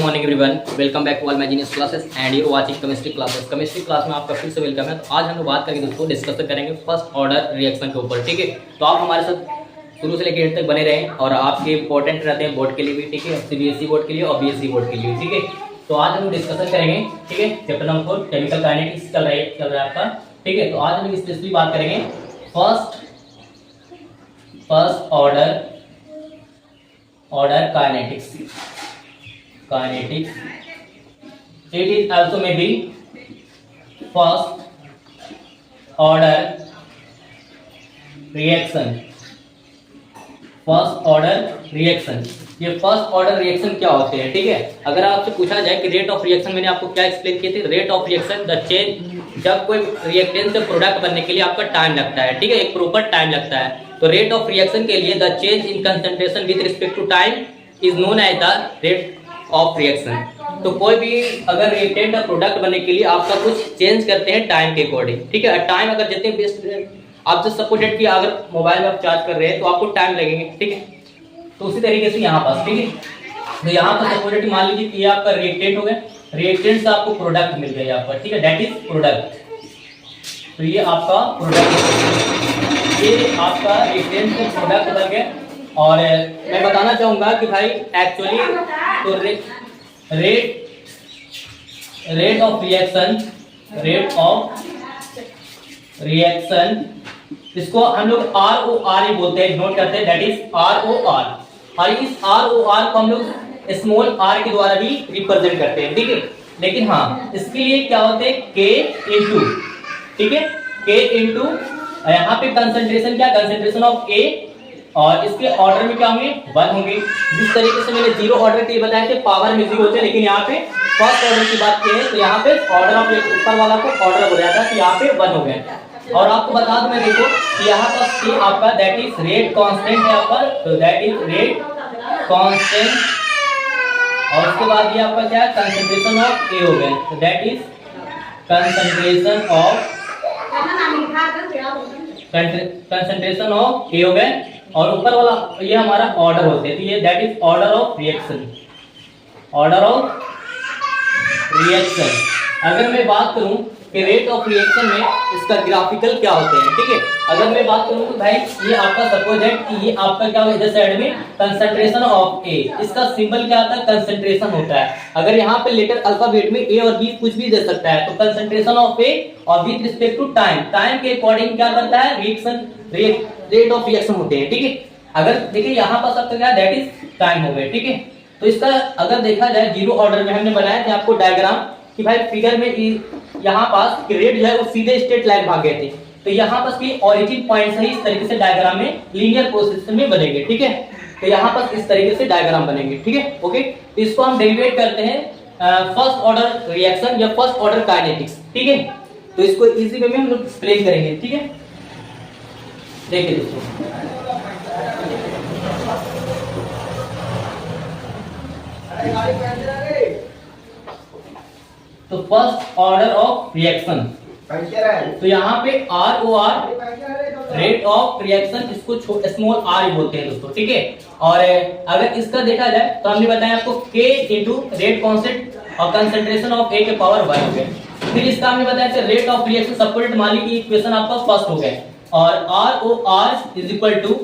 Morning everyone, welcome back to all my genius classes and you watching chemistry classes. Chemistry class में आपका फिर से welcome है। तो आज हम लोग बात करेंगे दोस्तों, डिस्कस करेंगे फर्स्ट ऑर्डर रिएक्शन के ऊपर। ठीक है, तो आप हमारे साथ शुरू से लेकर एंड तक बने रहें और आपके इंपॉर्टेंट रहते हैं बोर्ड के लिए भी, ठीक है, सीबीएसई बोर्ड के लिए और बीएसई बोर्ड के लिए। ठीक है, तो आज हम डिस्कशन करेंगे, ठीक है, चैप्टर नंबर 4 केमिकल काइनेटिक्स चल रहा है आपका। ठीक है, तो आज हम स्पेशली बात करेंगे first order kinetics. It is also may be first order reaction। ये फर्स्ट ऑर्डर रिएक्शन क्या होते हैं? ठीक है, अगर आपसे पूछा जाए कि रेट ऑफ रिएक्शन, मैंने आपको क्या एक्सप्लेन किए थे, rate of reaction the change, जब कोई रिएक्टेंट से प्रोडक्ट बनने के लिए आपका टाइम लगता है, ठीक है, एक प्रॉपर टाइम लगता है। तो रेट ऑफ रिएक्शन के लिए the change in concentration with respect to time is known as the rate of reaction. तो कोई भी अगर रिएक्टेंट का प्रोडक्ट बनने के लिए आपका कुछ चेंज करते हैं टाइम के अकॉर्डिंग, ठीक है, टाइम अगर जितने बेस्ट आप जो सपोर्टेड कि अगर मोबाइल में आप चार्ज कर रहे हैं तो आपको टाइम लगेंगे, ठीक है, तो उसी तरीके से यहाँ पास, ठीक है, तो यहाँ पर सपोर्टेड मान लीजिए कि ये आपका रिएक्टेंट हो गया, रिएक्टेंट से आपको प्रोडक्ट मिल गया यहाँ पर, ठीक है, दैट इज प्रोडक्ट। तो ये आपका प्रोडक्ट, ये आपका रिएक्टेंट से प्रोडक्ट बन गया। और मैं बताना चाहूंगा कि भाई एक्चुअली तो रेट ऑफ रिएक्शन इसको हम लोग ROR ही बोलते हैं, नोट करते हैं, दैट इज ROR। और इस ROR को हम लोग स्मॉल r के द्वारा भी रिप्रेजेंट करते हैं, ठीक है। लेकिन हाँ, इसके लिए क्या होते हैं, K इंटू, ठीक है, K इंटू यहाँ पे कंसंट्रेशन क्या, कंसंट्रेशन ऑफ A, और इसके ऑर्डर में क्या होंगे, 1 होंगे। जिस तरीके से मैंने जीरो ऑर्डर के लिए बताया थे पावर में 0 होते हैं, लेकिन यहाँ पे फर्स्ट ऑर्डर की बात की है तो यहाँ पे ऑर्डर ऑफ ऊपर वाला को ऑर्डर हो जाता है, तो यहाँ पे 1 हो गया। और आपको बता दूं मैं, देखो कि यहाँ पर C आपका दैट इज रेट कांस्टेंट है यहाँ पर, तो दैट इज रेट कांस्टेंट। और उसके बाद ये आपका क्या है, कंसंट्रेशन ऑफ A हो गया, तो that is concentration of A हो गया। और ऊपर वाला ये हमारा ऑर्डर होते हैं, तो ये that is order of reaction. अगर मैं बात करूं कि रेट ऑफ रिएक्शन में इसका ग्राफिकल क्या होते हैं, ठीक है, अगर मैं बात करूं तो भाई ये आपका सपोज है कि ये आपका क्या होगा, इधर साइड में कंसंट्रेशन ऑफ A, इसका सिंबल क्या आता है, कंसंट्रेशन होता है। अगर यहाँ पे लेटर अल्फाबेट में A और B कुछ भी दे सकता है, तो कंसंट्रेशन ऑफ A और विद रिस्पेक्ट टू टाइम के अकॉर्डिंग क्या करता है, रेट ऑफ रिएक्शन होते हैं, ठीक है। अगर देखिए यहाँ पर सबसे क्या, दैट इज टाइम हो गया, ठीक है। तो इसका अगर देखा जाए जीरो ऑर्डर में हमने बनाया था आपको डायग्राम कि भाई फिगर में यहाँ पास रेट जो है वो सीधे स्ट्रेट लाइन भाग गए थे, तो यहाँ पास की ऑरिजिन पॉइंट से इस तरीके से डायग्राम में लीनियर प्रोसेस में बनेंगे, ठीक है। तो यहाँ पास इस तरीके से डायग्राम बनेंगे, ठीक है, ओके। तो इसको हम डेरिवेट करते हैं फर्स्ट ऑर्डर रिएक्शन या फर्स्ट ऑर्डर काइनेटिक्स, ठीक है। तो इसको इजी वे में हम लोग एक्सप्लेन करेंगे, ठीक है। देखिए दोस्तों, तो फर्स्ट ऑर्डर ऑफ रिएक्शन, तो यहाँ पे ROR रेट ऑफ रिएक्शन, इसको स्मॉल r बोलते हैं दोस्तों, ठीक है। और अगर इसका देखा जाए तो हमने बताया आपको K इंटू रेट कांस्टेंट और कंसंट्रेशन ऑफ A के पावर 1 हो गया। फिर इसका हमने बताया कि रेट ऑफ रिएक्शन सपोर्टेड मान ली कि इक्वेशन आपका फर्स्ट हो गया, और ROR is equal to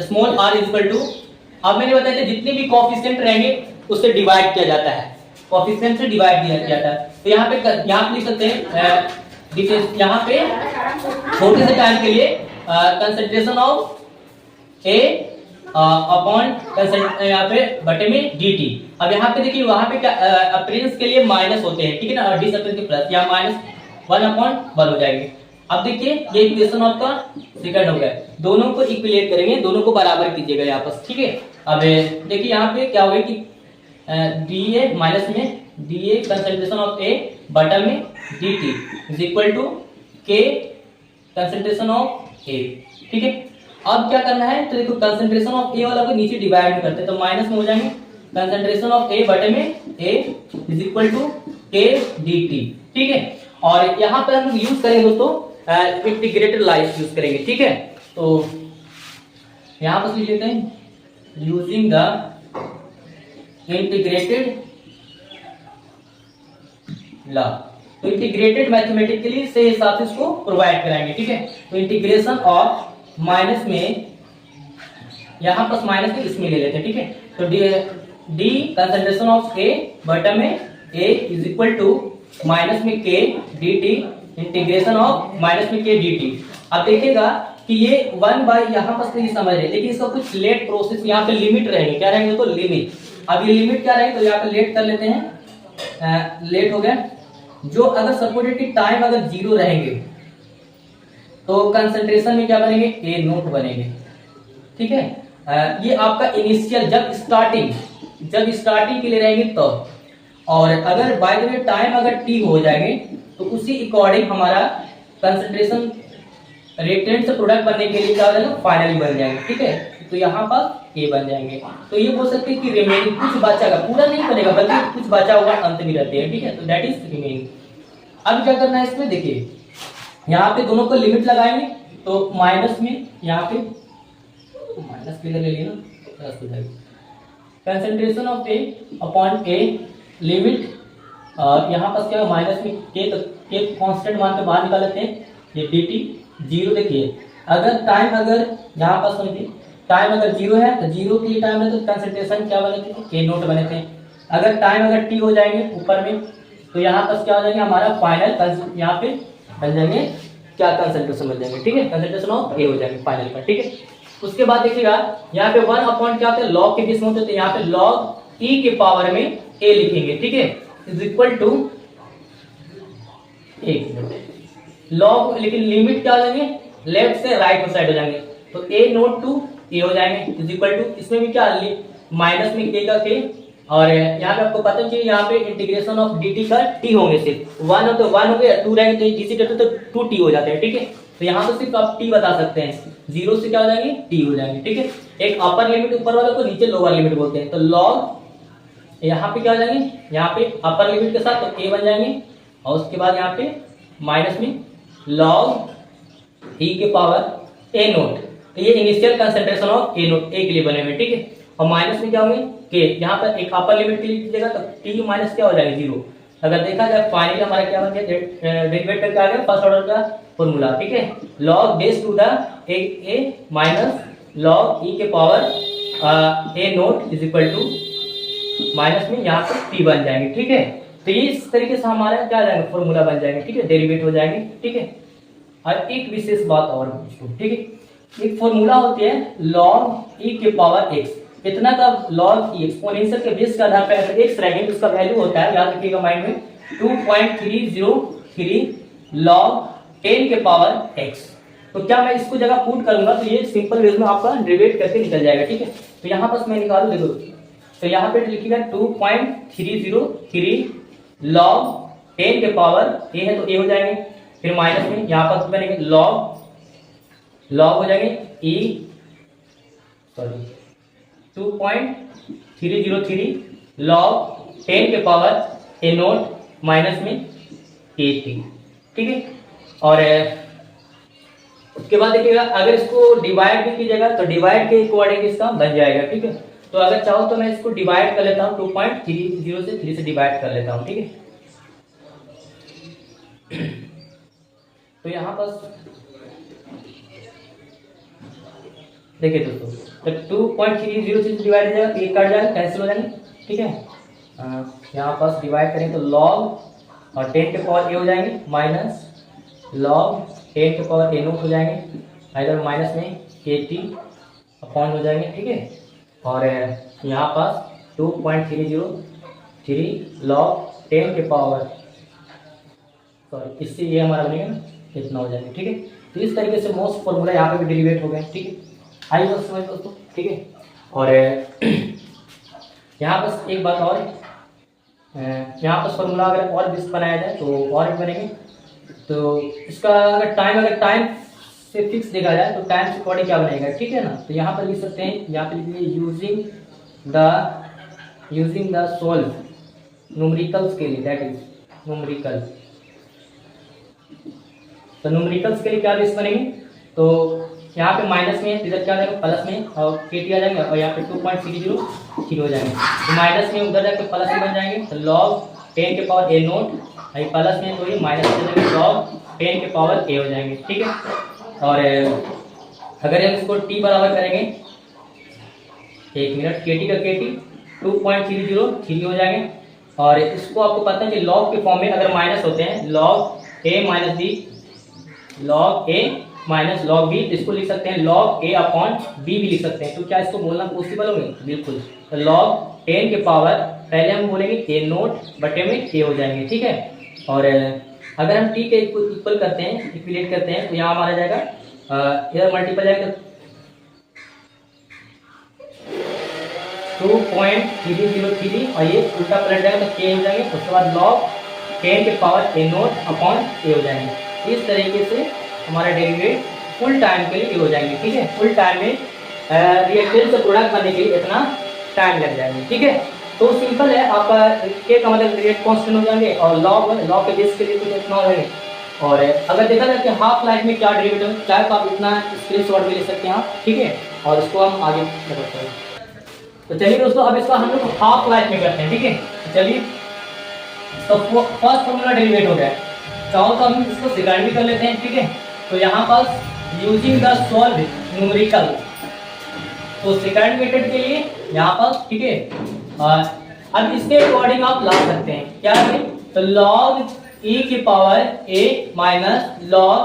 small r is equal to, अब मैंने बताया था जितने भी कोएफिशिएंट रहेंगे उससे डिवाइड किया जाता है, कोएफिशिएंट से डिवाइड किया जाता है। तो यहाँ पे लिख सकते हैं यहाँ पे छोटे से टाइम के लिए कंसंट्रेशन ऑफ A अपॉन यहाँ पे बटे में dt। अब यहाँ पे देखिए वहां पे क्या अपरेंस के लिए माइनस होते हैं, ठीक है ना, और डी अपरेंस के प्लस, यहाँ -1/1 हो जाएंगे। अब देखिए ये इक्वेशन आपका सेकंड हो गया, दोनों को इक्विलेट करेंगे, दोनों को बराबर कीजिएगा यहाँ पर, ठीक है। अब देखिए यहाँ पे क्या होगा कि DA माइनस में DA कंसंट्रेशन ऑफ A बटा में dt is equal to K concentration of A, ठीक है। अब क्या करना है, तो देखो कंसंट्रेशन ऑफ A वाला को नीचे डिवाइड करते हैं, तो माइनस में हो जाएंगे कंसंट्रेशन ऑफ A बटे में A is equal to K dt, ठीक है। और यहाँ पर हम यूज करेंगे दोस्तों इंटीग्रेटेड लाइफ यूज करेंगे, ठीक है। तो यहाँ पर लिख लेते हैं यूजिंग द इंटीग्रेटेड लॉ। तो इंटीग्रेटेड मैथमेटिकली से हिसाब से इसको प्रोवाइड कराएंगे, ठीक है। तो इंटीग्रेशन ऑफ माइनस में, यहां पर माइनस में इसमें ले लेते हैं, ठीक है। तो डी कंसंट्रेशन ऑफ ए बटा में ए इज इक्वल टू माइनस में के D T integration of minus में के डी टी। अब देखिएगा कि ये 1 यहाँ पर ये समझ रहे, लेकिन इसका कुछ लेट प्रोसेस यहाँ पे लिमिट रहेंगे, क्या रहेंगे तो लिमिट। अब ये लिमिट क्या रहेगी, तो यहाँ पे लेट कर लेते हैं, लेट हो गया। जो अगर सपोर्टेड टाइम अगर 0 रहेंगे तो कंसंट्रेशन में क्या बनेंगे, ए नोट बनेंगे, ठीक है। ये आपका इनिशियल जब स्टार्टिंग के लिए रहेंगे तो, और अगर बाय द वे टाइम अगर टी हो जाएंगे तो उसी अकॉर्डिंग हमारा कंसंट्रेशन रिएक्टेंट से प्रोडक्ट बनने के लिए क्या हो जाएगा, फाइनली बन जाएंगे, ठीक है। तो यहाँ पर ए बन जाएंगे। तो ये बोल सकते हैं कि रिमेनिंग कुछ बचा, पूरा नहीं बनेगा बल्कि कुछ बचा हुआ अंत में रहते हैं, ठीक है। तो दैट इज रिमेनिंग। अब क्या करना है इसमें, देखिए यहाँ पे दोनों को लिमिट लगाएंगे, तो माइनस में यहाँ पे माइनस किधर ले लिया ना, प्लस हो जाएगा। Concentration of A upon a limit, यहाँ पर क्या माइनस में के, तो के कांस्टेंट मान के बाहर निकाल लेते हैं, ये डी टी 0। देखिए अगर टाइम अगर यहाँ पर समझिए टाइम अगर 0 है तो 0 के लिए टाइम है तो कंसंट्रेशन क्या बने थे, के नोट बने थे। अगर टाइम अगर टी हो जाएंगे ऊपर में तो यहाँ पर क्या हो जाएंगे, हमारा फाइनल यहाँ पे बन जाएंगे क्या, कंसंट्रेशन बन जाएंगे, ठीक है। कंसंट्रेशन ऑफ ए हो जाएंगे फाइनल का, ठीक है। उसके बाद देखिएगा यहाँ पे 1 अपॉन क्या होता है, लॉग के बीच में होते हैं, यहाँ पे लॉग ई के पावर में ए लिखेंगे, ठीक है, इज इक्वल टू लॉग, लेकिन लिमिट क्या हो जाएंगे, लेफ्ट से राइट साइड हो जाएंगे, तो ए नोट टू ए हो जाएंगे इज इक्वल टू, इसमें भी क्या माइनस में के का के, और यहाँ पे आपको पता चाहिए यहाँ पे इंटीग्रेशन ऑफ डी टी का टी होंगे, सिर्फ 1 हो तो 1 हो गया, 2 रहेंगे तो डीसी तो 2 टी हो जाते हैं, ठीक है। तो यहाँ तो सिर्फ आप टी बता सकते हैं, 0 से क्या हो जाएंगे, टी हो जाएंगे, ठीक है। एक अपर लिमिट ऊपर वाले को नीचे लोअर लिमिट बोलते हैं, तो लॉग यहाँ पे क्या हो जाएंगे, यहाँ पे अपर लिमिट के साथ तो ए बन जाएंगे, और उसके बाद यहाँ पे माइनस में लॉग ई के पावर ए नोट, तो ये initial concentration of A naught A के लिए बने हुए, ठीक है। और माइनस में क्या होंगे के, यहाँ पर एक अपर लिमिट के लिए कीजिएगा तो टी माइनस क्या हो जाएगा 0। अगर देखा जाए फाइनली हमारा क्या बन गया, डेरिवेट करके आ गया फर्स्ट ऑर्डर का फॉर्मूला, ठीक है। Log base to the A minus log E के power A naught is equal to minus में यहाँ पर टी बन जाएंगे, ठीक है। तो ये इस तरीके से हमारा क्या जाएगा, फॉर्मूला बन जाएंगे, ठीक है, डेरिवेट हो जाएंगे, ठीक है। और एक विशेष बात और, ठीक है, एक फॉर्मूला होती है लॉग ई के पावर एक्स, इतना का लॉग एक्सपोनेंशियल के बेस का आधार पर अगर एक्स रहेंगे तो उसका वैल्यू होता है, याद रखिएगा माइंड में, 2.303 लॉग 10 के पावर एक्स। तो क्या मैं इसको जगह पुट करूंगा तो ये सिंपल वे में आपका डेरिवेट करके निकल जाएगा, ठीक है। तो यहाँ पर मैं निकालू, देखो तो यहाँ पे लिखिएगा 2.303 लॉग 10 के पावर ए है तो ए हो जाएंगे, फिर माइनस में यहाँ पर बनेंगे लॉग हो जाएंगे ई, सॉरी 2.303 लॉग 10 के पावर ए नोट माइनस में ए टी, ठीक है। और उसके बाद देखिएगा अगर इसको डिवाइड भी कीजिएगा तो डिवाइड के अकॉर्डिंग इसका बन जाएगा, ठीक है। तो अगर चाहो तो मैं इसको डिवाइड कर लेता हूँ, 2.30 से 3 से डिवाइड कर लेता हूँ, ठीक है। तो यहाँ पर देखिए दोस्तों, तो 2.30 से डिवाइड हो जाएगा तो ये कट जाएगा, कैंसिल हो जाएंगे, ठीक है। यहाँ पर डिवाइड करें तो लॉग और 10 के पावर ए हो जाएंगे माइनस लॉग 10 के पावर ए नोट हो जाएंगे, इधर माइनस में के टी अपॉन हो जाएंगे, ठीक है। और यहाँ पास 2.303 लॉग 10 के पावर, सॉरी इससे ये हमारा बनेगा ना, इतना हो जाएगा, ठीक है। तो इस तरीके से मोस्ट फॉर्मूला यहाँ पे भी डेरिवेट हो गए, ठीक है। आइए बस समझ दोस्तों, ठीक है। और यहाँ बस एक बात और, यहाँ पर फॉर्मूला अगर और भी बनाया जाए तो और भी बनेंगे। तो इसका अगर टाइम से फिक्स देखा जाए तो टाइम से अकॉर्डिंग क्या बनेगा, ठीक है ना। तो यहाँ पर लिख सकते हैं, यहाँ पे लिखिए यूजिंग द सोल्व न्यूमेरिकल्स के लिए, दैट इज न्यूमेरिकल। तो न्यूमेरिकल्स के लिए क्या लिस्ट बनेंगे, तो यहाँ पे माइनस में, इधर क्या हो जाएगा प्लस में, और KT आ जाएंगे, और यहाँ पे 2.30 हो जाएंगे। तो माइनस में उधर जाके प्लस में बन जाएंगे, तो log 10 के पावर a नोट, भाई प्लस में तो ये माइनस में जाएंगे, log 10 के पावर a हो जाएंगे, ठीक है। और अगर हम इसको t बराबर करेंगे, एक मिनट, KT का KT 2.303 हो जाएंगे। और इसको आपको पता है कि log के फॉर्म में अगर माइनस होते हैं, log a minus b, log a minus log b, इसको लिख सकते हैं log a अपॉन b भी लिख सकते हैं। तो क्या इसको बोलना पॉसिबल होगा? बिल्कुल। तो log 10 के पावर पहले हम बोलेंगे a नोट बटे में a हो जाएंगे, ठीक है। और अगर हम t के इक्वल करते हैं, इक्विलेट करते हैं, तो यहाँ हमारा जाएगा इधर मल्टीपल जाएगा 2.303 और ये उल्टा पलट जाएगा तो k हो जाएंगे। उसके बाद log 10 के power a naught upon a हो जाएंगे। इस तरीके से हमारा डेरिवेटिव फुल टाइम के लिए हो जाएंगे, ठीक है। फुल टाइम में रिएक्टेंस से प्रोडक्ट बनने के लिए इतना टाइम लग जाएंगे, ठीक है। तो सिंपल है, आपका k का मतलब रिएक्ट कांस्टेंट हो जाएंगे और log के बेस के लिए तो इतना हो जाएंगे। और अगर देखा जाए कि हाफ लाइफ में क्या डेरिवेटिव चाहे तो आप इतना स्क्रीनशॉट भी ले सकते हैं, ठीक है। और इसको हम आगे बढ़ते हैं। तो चलिए दोस्तों, अब इसका हम लोग हाफ लाइफ में करते हैं, ठीक है। चलिए, तो फर्स्ट फॉर्मूला डेरिवेट हो गया, चाहो तो हम इसको सेकंड भी कर लेते हैं, ठीक है। तो यहाँ पर यूजिंग द सॉल्व न्यूमेरिकल, तो सेकंड मेथड के लिए यहाँ पर, ठीक है। अब इसके अकॉर्डिंग आप ला सकते हैं, क्या है? तो log e की power a minus log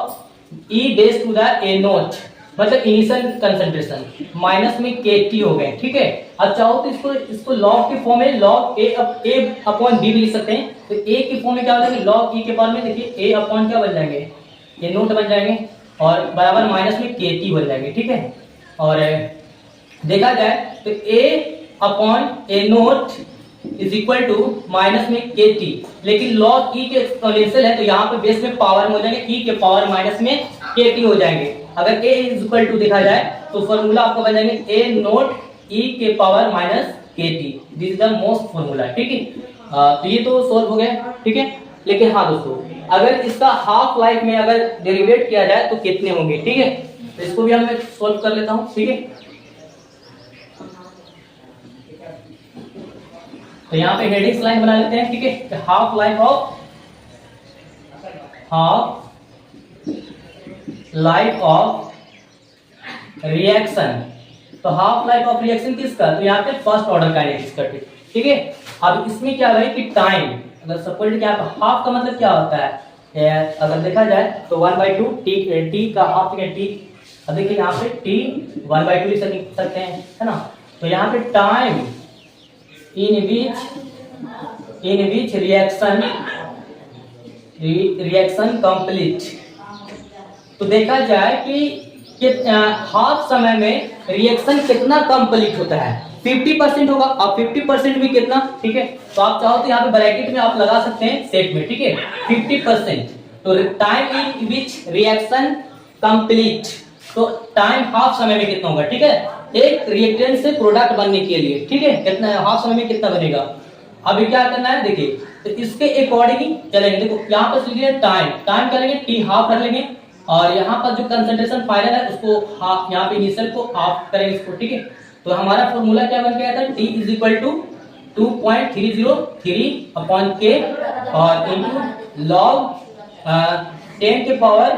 e base to the a nought, मतलब इनिशियल कंसंट्रेशन, माइनस में KT हो गए, ठीक है। अब चाहो तो इसको log के फॉर्म में log a अपॉन b भी लिख सकते हैं। तो a के फॉर्म में क्या हो जाएगा, log e के पावर में देखिए a अपॉन क्या बन जाएंगे, ये नोट बन जाएंगे, और बराबर माइनस में KT बन जाएंगे, ठीक है। और देखा जाए तो a upon a nought is equal to minus में KT, लेकिन log e के एक्सपोनेंशियल है तो यहाँ पे बेस में पावर में हो जाएंगे, e के पावर माइनस में KT हो जाएंगे। अगर a इज इक्वल टू देखा जाए तो फॉर्मूला आपको बन जाएंगे a नोट e के power minus KT, this is the most formula, ठीक है। तो ये तो सोल्व हो गया, ठीक है। लेकिन हाँ दोस्तों, अगर इसका हाफ लाइफ में अगर डेरिवेट किया जाए तो कितने होंगे, ठीक है। तो इसको भी हम सोल्व कर लेता हूँ, ठीक है। तो यहाँ पे हेडिंग्स लाइन बना लेते हैं, ठीक है। हाफ लाइफ ऑफ रिएक्शन, तो हाफ लाइफ ऑफ रिएक्शन किसका? तो यहाँ पे फर्स्ट ऑर्डर काइनेटिक्स का, ठीक है। अब इसमें क्या है कि टाइम, अगर सपोज क्या हाफ का मतलब क्या होता है, अगर देखा जाए तो 1/2 टी का हाफ, टी, अब देखिए यहाँ पे टी 1/2 लिख सकते हैं, है ना। तो यहाँ पे time in which reaction complete, तो देखा जाए कि हाफ समय में रिएक्शन कितना कंप्लीट होता है, 50% होगा। अब 50% भी कितना, ठीक है। तो आप चाहो तो यहाँ पे ब्रैकेट में आप लगा सकते हैं सेट में, ठीक है। 50%, तो time in which reaction complete, तो टाइम हाफ समय में कितना होगा, ठीक है, एक रिएक्टेंट से प्रोडक्ट बनने के लिए, ठीक है। कितना हाफ समय में कितना बनेगा, अभी क्या करना है देखिए। तो इसके अकॉर्डिंग चलेंगे, देखो यहाँ पर लिख टाइम क्या लेंगे, टी हाफ कर लेंगे, और यहाँ पर जो कंसंट्रेशन फाइनल है उसको हाफ, यहाँ पे इनिशियल को हाफ करेंगे इसको, ठीक है। तो हमारा फॉर्मूला क्या बन गया था, T is equal to 2.303 upon K और इनटू log 10 के power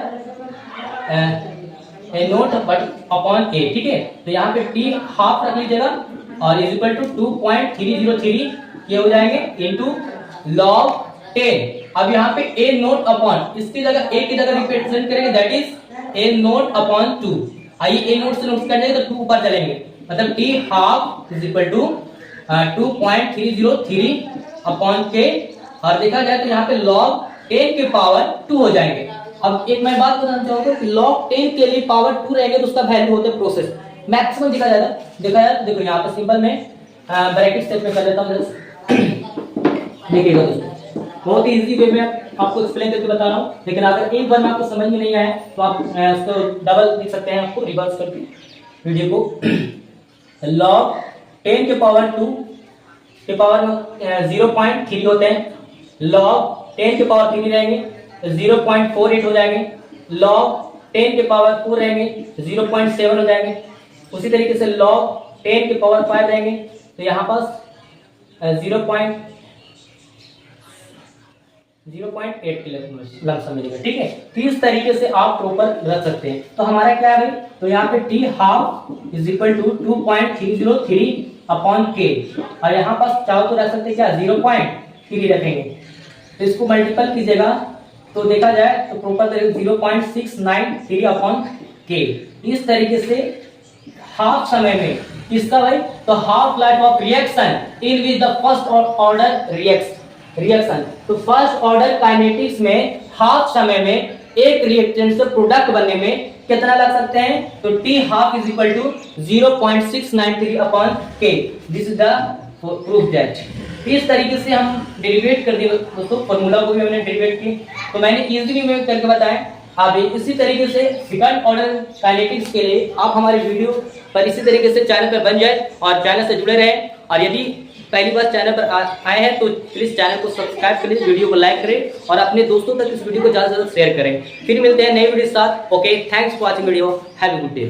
a nought but upon a, ठीक है। तो यहाँ पे T हाफ रख लीजिएगा और इज इक्वल टू 2.303 ये हो जाएंगे इनटू log 10। अब यहाँ पे a नोट अपॉन, इसकी जगह a की जगह रिप्रेजेंट करेंगे, that is a naught upon 2। आइए a नोट से नोट कर देंगे तो 2 ऊपर चलेंगे, मतलब T half is equal to 2.303 upon K, और देखा जाए तो यहाँ पे log 10 के पावर 2 हो जाएंगे। अब एक मैं बात बताना चाहूंगा कि log 10 के लिए पावर 2 रहेंगे तो उसका वैल्यू होता है प्रोसेस मैक्सिमम देखा जाएगा। देखो यहाँ पर सिंपल में ब्रैकेट स्टेप में कर देता हूँ, देखिएगा दोस्तों, बहुत ही इजी वे में आपको एक्सप्लेन करके बता रहा हूँ। लेकिन अगर एक बार में आपको समझ में नहीं आया तो आप इसको डबल लिख सकते हैं, आपको रिवर्स करके वीडियो को। log 10 के पावर 2 के पावर 0.3 होते हैं, log 10 के पावर 3 रहेंगे तो 0.48 हो जाएंगे, log 10 के पावर 4 रहेंगे 0.7 हो जाएंगे। उसी तरीके से log 10 के पावर 5 रहेंगे तो यहाँ पास 0.8 के लमसम मिलेगा। ठीक है, तो इस तरीके से आप प्रॉपर रख सकते हैं। तो हमारा क्या है, तो यहाँ पे t half is equal to 2.303 upon k, और यहाँ पास चाहो तो रख सकते हैं क्या 0.3 रखेंगे, तो इसको मल्टीपल कीजिएगा तो देखा जाए तो प्रॉपर 0.693 अपॉन k। इस तरीके से हाफ समय में किसका भाई, तो half life of reaction in with the first order reaction. तो फर्स्ट ऑर्डर काइनेटिक्स में हाफ समय में एक रिएक्टेंट से प्रोडक्ट बनने में कितना लग सकते हैं, तो t half is equal to 0.693 upon k। This is the proof that. इस तरीके से हम डेरिवेट कर दिए दोस्तों, फॉर्मूला को भी हमने डेरिवेट की, तो मैंने इजीली में करके बताया। आप इसी तरीके से सेकंड ऑर्डर काइनेटिक्स के लिए आप हमारे वीडियो पर इसी तरीके से चैनल पर बन जाए और चैनल से जुड़े रहें। और यदि पहली बार चैनल पर आए हैं तो प्लीज चैनल को सब्सक्राइब करें, वीडियो को लाइक करें और अपने दोस्तों तक इस वीडियो को ज्यादा से ज्यादा शेयर करें। फिर मिलते हैं नए वीडियो के साथ। Okay, thanks for watching video, have a good day.